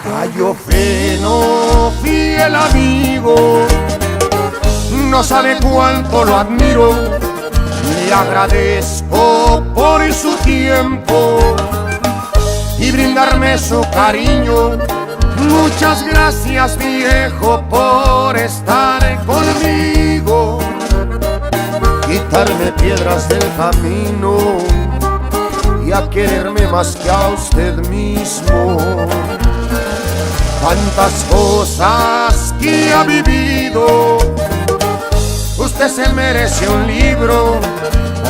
Gallo fino, fiel amigo, no sabe cuánto lo admiro. Le agradezco por su tiempo y brindarme su cariño. Muchas gracias, viejo, por estar conmigo, quitarme piedras del camino y a quererme más que a usted mismo. Tantas cosas que ha vivido, usted se merece un libro.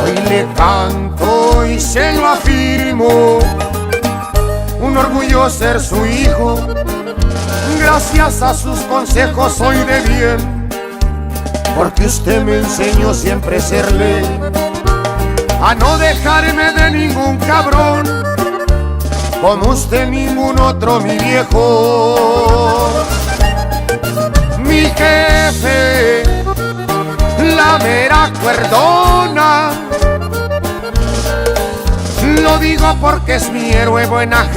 Hoy le canto y se lo afirmo, un orgullo ser su hijo. Gracias a sus consejos soy de bien, porque usted me enseñó siempre serle, a no dejarme de ningún cabrón, como usted ningún otro, mi viejo. Mi jefe, la mera cuerdona, lo digo porque es mi héroe buena gente.